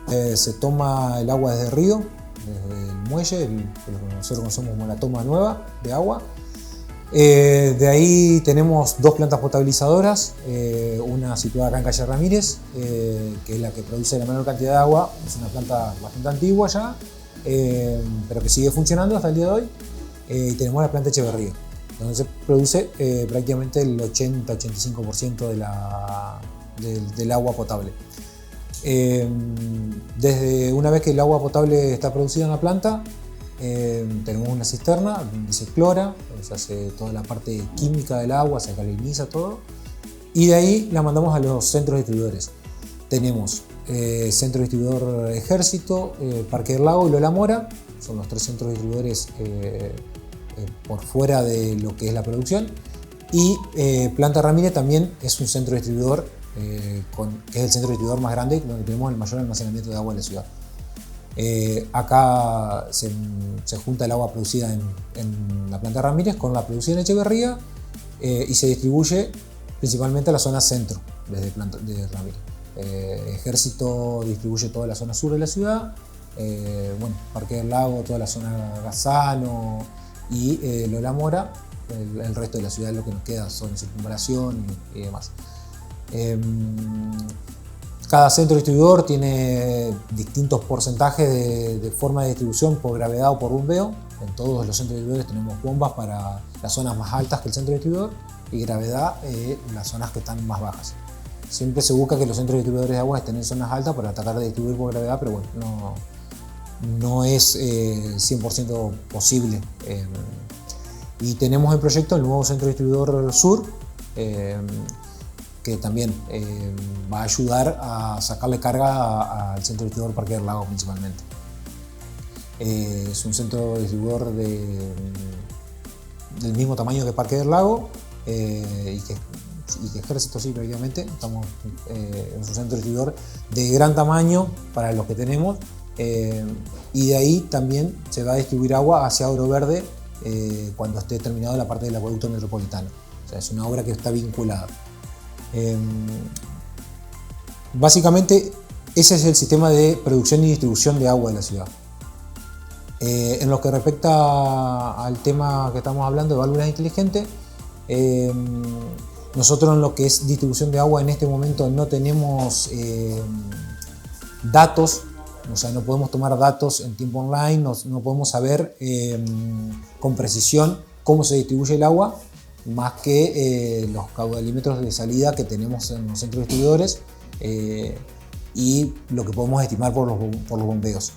Se toma el agua desde el río, desde el muelle, lo que nosotros conocemos como la toma nueva de agua. De ahí tenemos dos plantas potabilizadoras, una situada acá en Calle Ramírez, que es la que produce la menor cantidad de agua. Es una planta bastante antigua ya, pero que sigue funcionando hasta el día de hoy. Y tenemos la planta Echeverría, donde se produce prácticamente el 80-85% del agua potable. Desde una vez que el agua potable está producida en la planta, tenemos una cisterna donde se clora, se hace toda la parte química del agua, se alcaliniza todo, y de ahí la mandamos a los centros distribuidores. Tenemos Centro Distribuidor Ejército, Parque del Lago y Lola Mora, son los tres centros distribuidores por fuera de lo que es la producción, y Planta Ramírez también es un centro distribuidor, que es el centro distribuidor más grande, donde tenemos el mayor almacenamiento de agua en la ciudad. Acá se junta el agua producida en la planta Ramírez con la producida en Echeverría, y se distribuye principalmente a la zona centro desde Ramírez. Ejército distribuye toda la zona sur de la ciudad, Parque del Lago, toda la zona Gazano, y Lola Mora, el resto de la ciudad, lo que nos queda son circunvalación y demás. Cada centro distribuidor tiene distintos porcentajes de forma de distribución por gravedad o por bombeo. En todos los centros distribuidores tenemos bombas para las zonas más altas que el centro distribuidor y gravedad en las zonas que están más bajas. Siempre se busca que los centros distribuidores de agua estén en zonas altas para tratar de distribuir por gravedad, pero bueno, no es 100% posible. Y tenemos en proyecto el nuevo centro distribuidor sur, que también va a ayudar a sacarle carga al centro distribuidor Parque del Lago principalmente. Es un centro distribuidor del mismo tamaño que Parque del Lago, y que Ejército, sí, prácticamente. Estamos en un centro distribuidor de gran tamaño para los que tenemos, y de ahí también se va a distribuir agua hacia Oro Verde cuando esté terminado la parte del acueducto metropolitano. O sea, es una obra que está vinculada. Básicamente ese es el sistema de producción y distribución de agua de la ciudad. En lo que respecta al tema que estamos hablando de válvulas inteligentes, nosotros en lo que es distribución de agua en este momento no tenemos datos, o sea, no podemos tomar datos en tiempo online, no podemos saber con precisión cómo se distribuye el agua, más que los caudalímetros de salida que tenemos en los centros distribuidores, y lo que podemos estimar por los bombeos.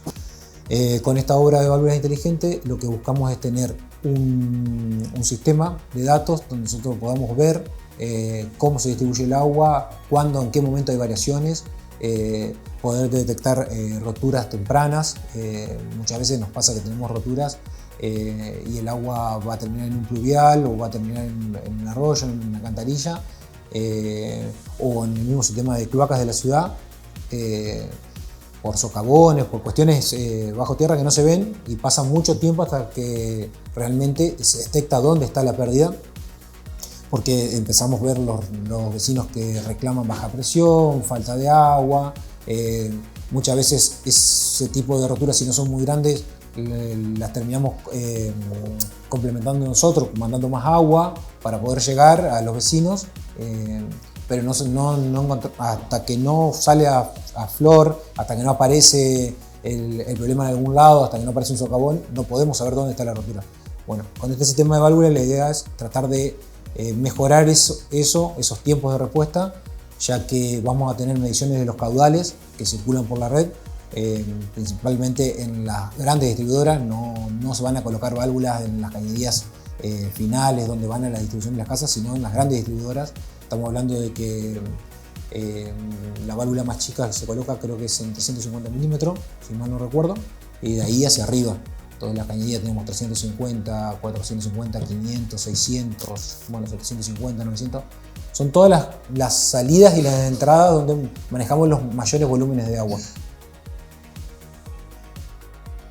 Con esta obra de válvulas inteligentes lo que buscamos es tener un sistema de datos donde nosotros podamos ver cómo se distribuye el agua, cuándo, en qué momento hay variaciones, poder detectar roturas tempranas. Muchas veces nos pasa que tenemos roturas y el agua va a terminar en un pluvial o va a terminar en un arroyo, en una alcantarilla, o en el mismo sistema de cloacas de la ciudad, por socavones, por cuestiones bajo tierra que no se ven, y pasa mucho tiempo hasta que realmente se detecta dónde está la pérdida, porque empezamos a ver los vecinos que reclaman baja presión, falta de agua. Muchas veces ese tipo de roturas, si no son muy grandes, las terminamos complementando nosotros, mandando más agua para poder llegar a los vecinos, pero hasta que no sale a flor, hasta que no aparece el problema en algún lado, hasta que no aparece un socavón, no podemos saber dónde está la rotura. Bueno, con este sistema de válvulas la idea es tratar de mejorar esos tiempos de respuesta, ya que vamos a tener mediciones de los caudales que circulan por la red. Principalmente en las grandes distribuidoras no se van a colocar válvulas en las cañerías finales donde van a la distribución de las casas, sino en las grandes distribuidoras. Estamos hablando de que la válvula más chica que se coloca creo que es en 350 milímetros, si mal no recuerdo, y de ahí hacia arriba. Todas las cañerías tenemos 350, 450, 500, 600, bueno, 750, 900. Son todas las salidas y las entradas donde manejamos los mayores volúmenes de agua.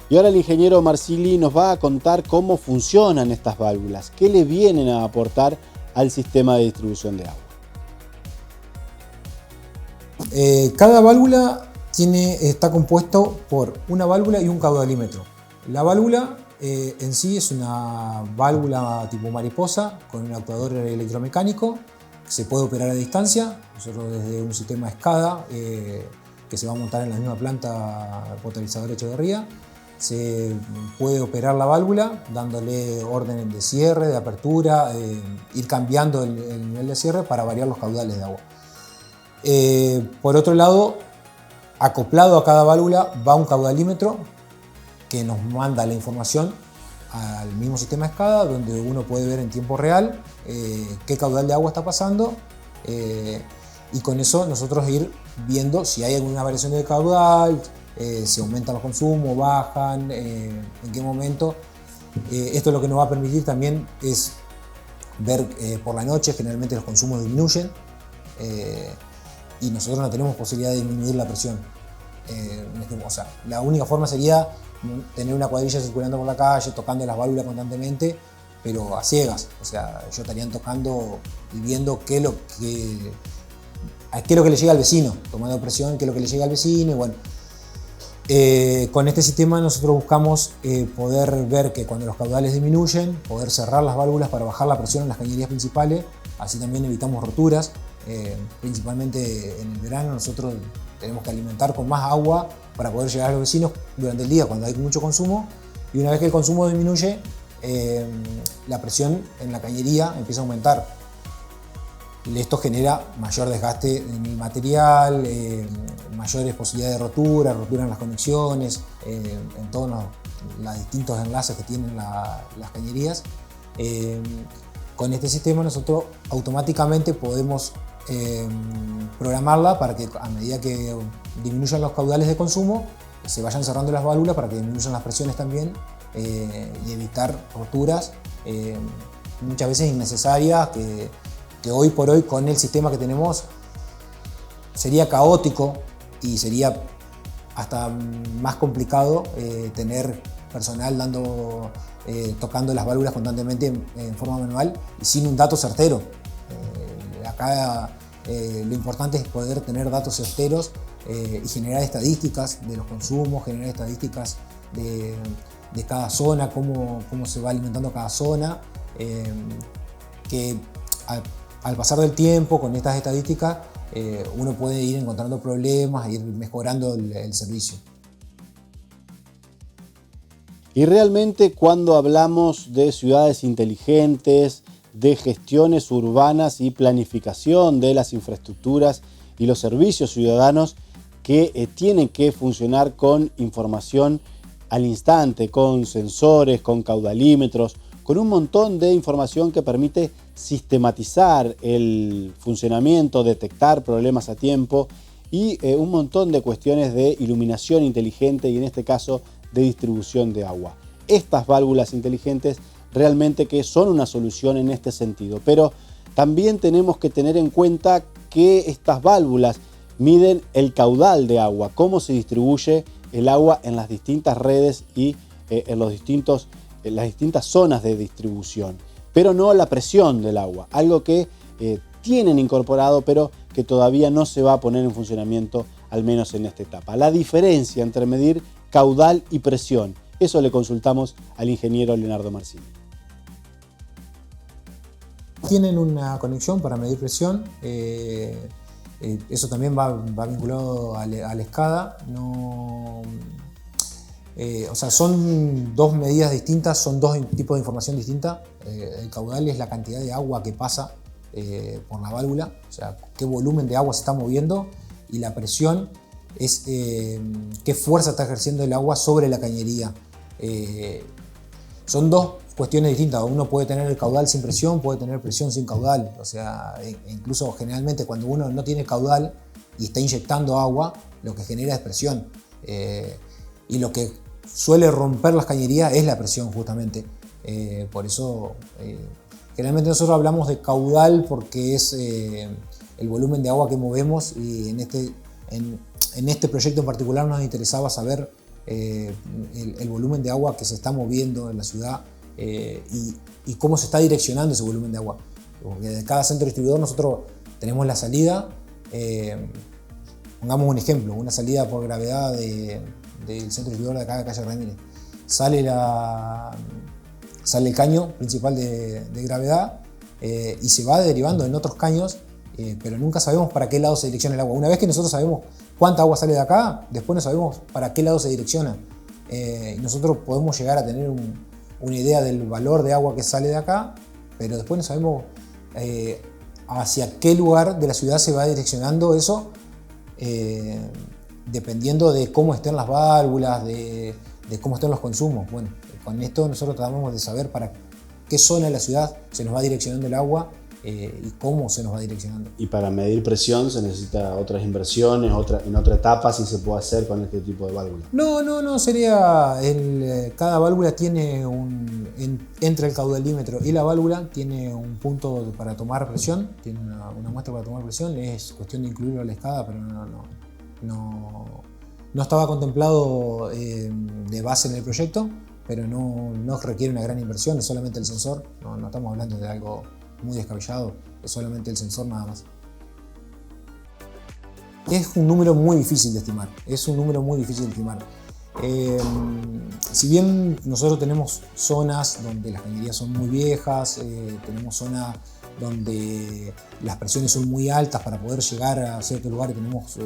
Y ahora el ingeniero Marsili nos va a contar cómo funcionan estas válvulas, qué le vienen a aportar al sistema de distribución de agua. Cada válvula Está compuesto por una válvula y un caudalímetro. La válvula en sí es una válvula tipo mariposa con un actuador electromecánico que se puede operar a distancia. Nosotros desde un sistema SCADA que se va a montar en la misma planta potabilizadora Echeverría, se puede operar la válvula dándole órdenes de cierre, de apertura, ir cambiando el nivel de cierre para variar los caudales de agua. Por otro lado, acoplado a cada válvula va un caudalímetro que nos manda la información al mismo sistema SCADA, donde uno puede ver en tiempo real qué caudal de agua está pasando, y con eso nosotros ir viendo si hay alguna variación de caudal, si aumentan los consumos, bajan, en qué momento. Esto lo que nos va a permitir también es ver por la noche, generalmente los consumos disminuyen, y nosotros no tenemos posibilidad de disminuir la presión. O sea, la única forma sería tener una cuadrilla circulando por la calle, tocando las válvulas constantemente, pero a ciegas. O sea, ellos estarían tocando y viendo qué es lo que le llega al vecino, tomando presión, qué es lo que le llega al vecino. Y bueno, con este sistema nosotros buscamos poder ver que cuando los caudales disminuyen, poder cerrar las válvulas para bajar la presión en las cañerías principales. Así también evitamos roturas. Principalmente en el verano nosotros tenemos que alimentar con más agua para poder llegar a los vecinos durante el día cuando hay mucho consumo, y una vez que el consumo disminuye, la presión en la cañería empieza a aumentar. Esto genera mayor desgaste en el material, mayores posibilidades de rotura en las conexiones, en todos los distintos enlaces que tienen las cañerías. Con este sistema nosotros automáticamente podemos programarla para que a medida que disminuyan los caudales de consumo se vayan cerrando las válvulas para que disminuyan las presiones también, y evitar roturas muchas veces innecesarias que hoy por hoy con el sistema que tenemos sería caótico y sería hasta más complicado tener personal tocando las válvulas constantemente en forma manual y sin un dato certero. Acá lo importante es poder tener datos certeros y generar estadísticas de los consumos, generar estadísticas de cada zona, cómo se va alimentando cada zona, que al pasar del tiempo con estas estadísticas uno puede ir encontrando problemas e ir mejorando el servicio. Y realmente cuando hablamos de ciudades inteligentes, de gestiones urbanas y planificación de las infraestructuras y los servicios ciudadanos que tienen que funcionar con información al instante, con sensores, con caudalímetros, con un montón de información que permite sistematizar el funcionamiento, detectar problemas a tiempo y un montón de cuestiones de iluminación inteligente y en este caso de distribución de agua. Estas válvulas inteligentes realmente que son una solución en este sentido, pero también tenemos que tener en cuenta que estas válvulas miden el caudal de agua, cómo se distribuye el agua en las distintas redes y en las distintas zonas de distribución, pero no la presión del agua, algo que tienen incorporado pero que todavía no se va a poner en funcionamiento, al menos en esta etapa. La diferencia entre medir caudal y presión, eso le consultamos al ingeniero Leonardo Marsili. Tienen una conexión para medir presión, eso también va vinculado al SCADA. O sea, son dos medidas distintas, son dos tipos de información distinta. El caudal es la cantidad de agua que pasa por la válvula, o sea, qué volumen de agua se está moviendo, y la presión es qué fuerza está ejerciendo el agua sobre la cañería. Son dos cuestiones distintas. Uno puede tener el caudal sin presión, puede tener presión sin caudal. O sea, incluso generalmente cuando uno no tiene caudal y está inyectando agua, lo que genera es presión. Y lo que suele romper las cañerías es la presión justamente. Por eso generalmente nosotros hablamos de caudal porque es el volumen de agua que movemos, y en este proyecto en particular nos interesaba saber el volumen de agua que se está moviendo en la ciudad y cómo se está direccionando ese volumen de agua. Porque de cada centro distribuidor nosotros tenemos la salida Pongamos un ejemplo, una salida por gravedad del centro distribuidor de acá, de calle Ramírez. Sale el caño principal de gravedad y se va derivando en otros caños, pero nunca sabemos para qué lado se direcciona el agua. Una vez que nosotros sabemos cuánta agua sale de acá, después no sabemos para qué lado se direcciona. Nosotros podemos llegar a tener una idea del valor de agua que sale de acá, pero después no sabemos hacia qué lugar de la ciudad se va direccionando eso, dependiendo de cómo estén las válvulas, de cómo estén los consumos. Bueno, con esto nosotros tratamos de saber para qué zona de la ciudad se nos va direccionando el agua y cómo se nos va direccionando. Y para medir presión se necesita otras inversiones, en otra etapa, si se puede hacer con este tipo de válvula. No, sería cada válvula tiene entre el caudalímetro y la válvula tiene un punto para tomar presión, tiene una muestra para tomar presión, es cuestión de incluirlo a la escala, pero no estaba contemplado de base en el proyecto, pero no requiere una gran inversión, es solamente el sensor, no estamos hablando de algo muy descabellado, es solamente el sensor nada más. Es un número muy difícil de estimar, si bien nosotros tenemos zonas donde las cañerías son muy viejas, tenemos zonas donde las presiones son muy altas para poder llegar a ciertos lugares, tenemos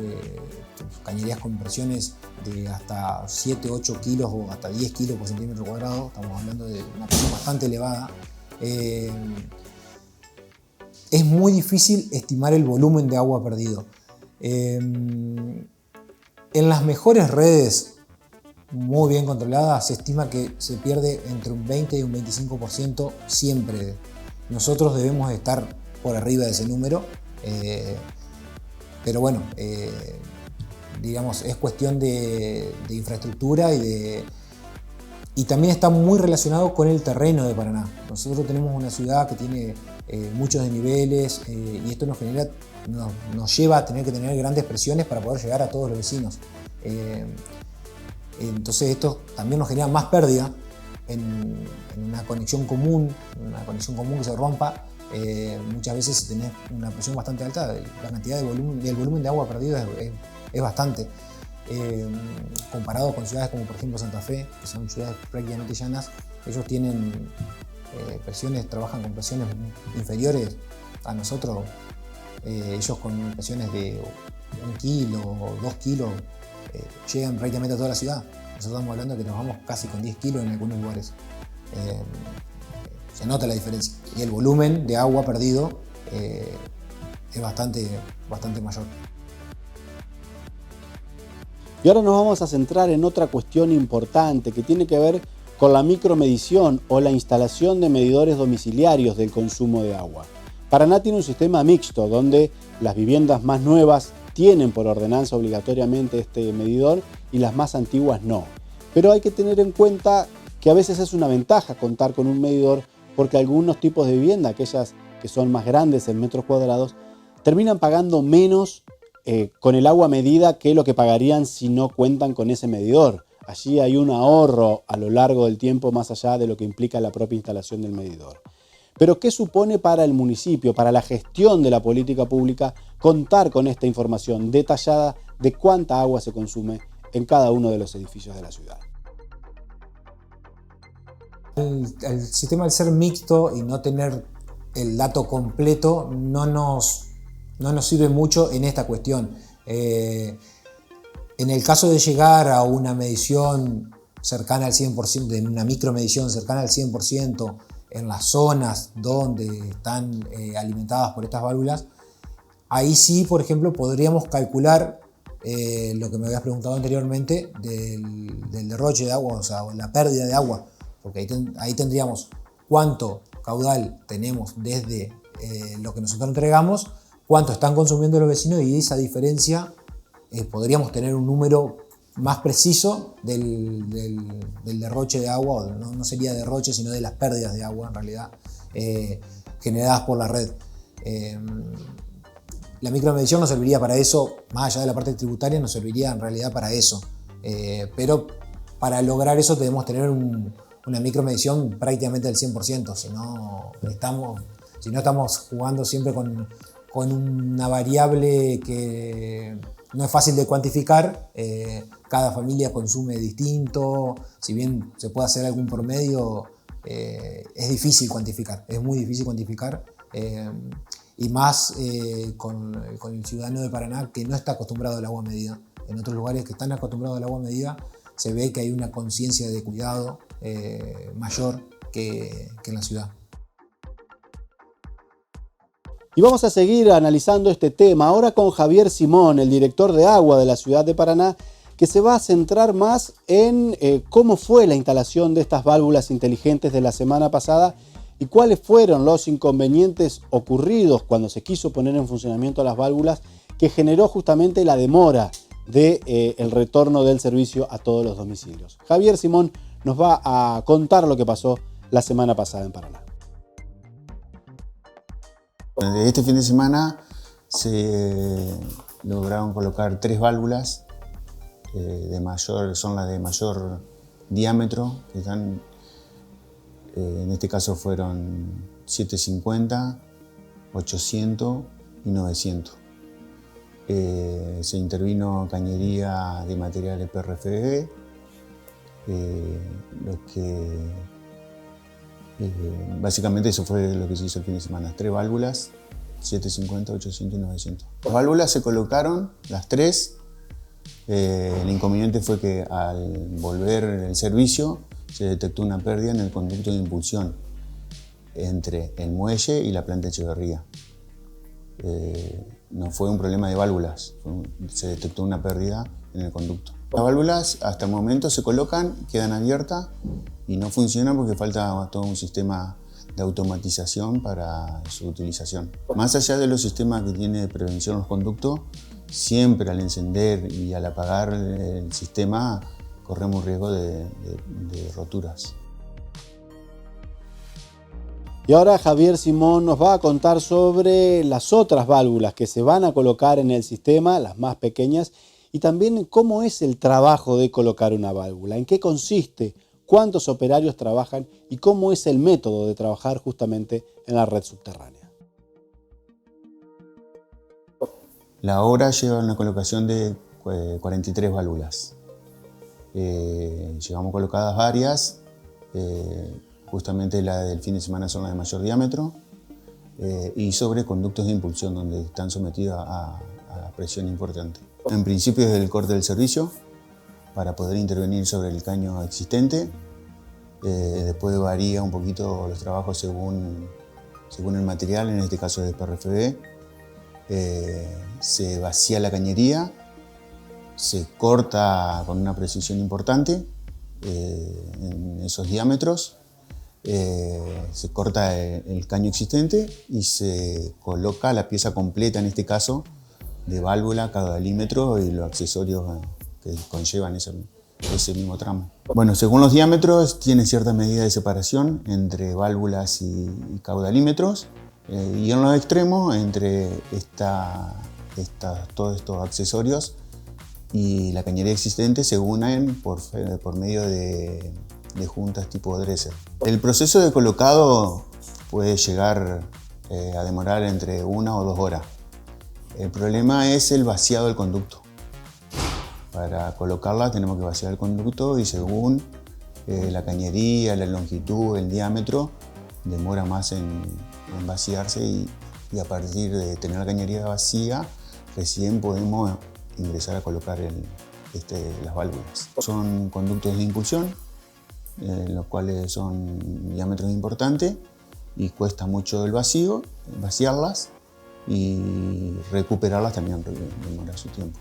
cañerías con presiones de hasta 7, 8 kilos o hasta 10 kilos por centímetro cuadrado, estamos hablando de una presión bastante elevada. Es muy difícil estimar el volumen de agua perdido. En las mejores redes, muy bien controladas, se estima que se pierde entre un 20 y un 25% siempre. Nosotros debemos estar por arriba de ese número, pero bueno, digamos, es cuestión de infraestructura y también está muy relacionado con el terreno de Paraná. Nosotros tenemos una ciudad que tiene muchos desniveles y esto nos lleva a tener que tener grandes presiones para poder llegar a todos los vecinos. Entonces esto también nos genera más pérdida en una conexión común que se rompa. Muchas veces si tenés una presión bastante alta, la cantidad de volumen, el volumen de agua perdido es bastante. Comparado con ciudades como por ejemplo Santa Fe, que son ciudades prácticamente llanas, ellos tienen trabajan con presiones inferiores a nosotros. Ellos con presiones de 1 kilo o 2 kilos llegan prácticamente a toda la ciudad. Nosotros estamos hablando de que nos vamos casi con 10 kilos en algunos lugares. Se nota la diferencia y el volumen de agua perdido es bastante mayor. Y ahora nos vamos a centrar en otra cuestión importante que tiene que ver con la micromedición o la instalación de medidores domiciliarios del consumo de agua. Paraná tiene un sistema mixto donde las viviendas más nuevas tienen por ordenanza obligatoriamente este medidor y las más antiguas no. Pero hay que tener en cuenta que a veces es una ventaja contar con un medidor porque algunos tipos de vivienda, aquellas que son más grandes en metros cuadrados, terminan pagando menos con el agua medida que lo que pagarían si no cuentan con ese medidor. Allí hay un ahorro a lo largo del tiempo más allá de lo que implica la propia instalación del medidor. Pero ¿qué supone para el municipio, para la gestión de la política pública, contar con esta información detallada de cuánta agua se consume en cada uno de los edificios de la ciudad? El sistema al ser mixto y no tener el dato completo no nos sirve mucho en esta cuestión. En el caso de llegar a una medición cercana al 100%, de una micromedición cercana al 100%, en las zonas donde están alimentadas por estas válvulas, ahí sí, por ejemplo, podríamos calcular lo que me habías preguntado anteriormente del derroche de agua, o sea, la pérdida de agua, porque ahí tendríamos cuánto caudal tenemos desde lo que nosotros entregamos, cuánto están consumiendo los vecinos y esa diferencia podríamos tener un número más preciso del derroche de agua, no sería derroche, sino de las pérdidas de agua en realidad generadas por la red. La micromedición nos serviría para eso, más allá de la parte tributaria, nos serviría en realidad para eso. Pero para lograr eso debemos tener una micromedición prácticamente del 100%, si no estamos jugando siempre con una variable que no es fácil de cuantificar, cada familia consume distinto, si bien se puede hacer algún promedio, es difícil cuantificar, es muy difícil cuantificar, y más con el ciudadano de Paraná que no está acostumbrado al agua medida. En otros lugares que están acostumbrados al agua medida se ve que hay una conciencia de cuidado mayor que en la ciudad. Y vamos a seguir analizando este tema ahora con Javier Simón, el director de agua de la ciudad de Paraná, que se va a centrar más en cómo fue la instalación de estas válvulas inteligentes de la semana pasada y cuáles fueron los inconvenientes ocurridos cuando se quiso poner en funcionamiento las válvulas, que generó justamente la demora del retorno del servicio a todos los domicilios. Javier Simón nos va a contar lo que pasó la semana pasada en Paraná. Este fin de semana se lograron colocar 3 válvulas son las de mayor diámetro, que están, en este caso fueron 750, 800 y 900. Se intervino cañería de materiales PRFB, básicamente eso fue lo que se hizo el fin de semana, 3 válvulas, 750, 800 y 900. Las válvulas se colocaron, las 3. El inconveniente fue que al volver el servicio se detectó una pérdida en el conducto de impulsión entre el muelle y la planta Echeverría. No fue un problema de válvulas, se detectó una pérdida en el conducto. Las válvulas hasta el momento se colocan, quedan abiertas y no funcionan porque falta todo un sistema de automatización para su utilización. Más allá de los sistemas que tiene de prevención los conductos, siempre al encender y al apagar el sistema corremos riesgo de roturas. Y ahora Javier Simón nos va a contar sobre las otras válvulas que se van a colocar en el sistema, las más pequeñas, y también cómo es el trabajo de colocar una válvula, en qué consiste, cuántos operarios trabajan y cómo es el método de trabajar justamente en la red subterránea. La obra lleva una colocación de 43 válvulas. Llevamos colocadas varias, justamente la del fin de semana son las de mayor diámetro, y sobre conductos de impulsión donde están sometidos a presión importante. En principio es el corte del servicio para poder intervenir sobre el caño existente. Después varía un poquito los trabajos según el material, en este caso es de PRFB. Se vacía la cañería, se corta con una precisión importante en esos diámetros, se corta el caño existente y se coloca la pieza completa, en este caso de válvula, caudalímetro y los accesorios que conllevan ese mismo tramo. Bueno, según los diámetros tiene cierta medida de separación entre válvulas y caudalímetros. Y en los extremos, entre todos estos accesorios y la cañería existente se unen por medio de juntas tipo dresser. El proceso de colocado puede llegar a demorar entre 1 o 2 horas. El problema es el vaciado del conducto. Para colocarla tenemos que vaciar el conducto y según la cañería, la longitud, el diámetro, demora más en vaciarse y a partir de tener la cañería vacía recién podemos ingresar a colocar las válvulas. Son conductos de impulsión, los cuales son diámetros importantes y cuesta mucho el vacío, vaciarlas y recuperarlas también demora su tiempo.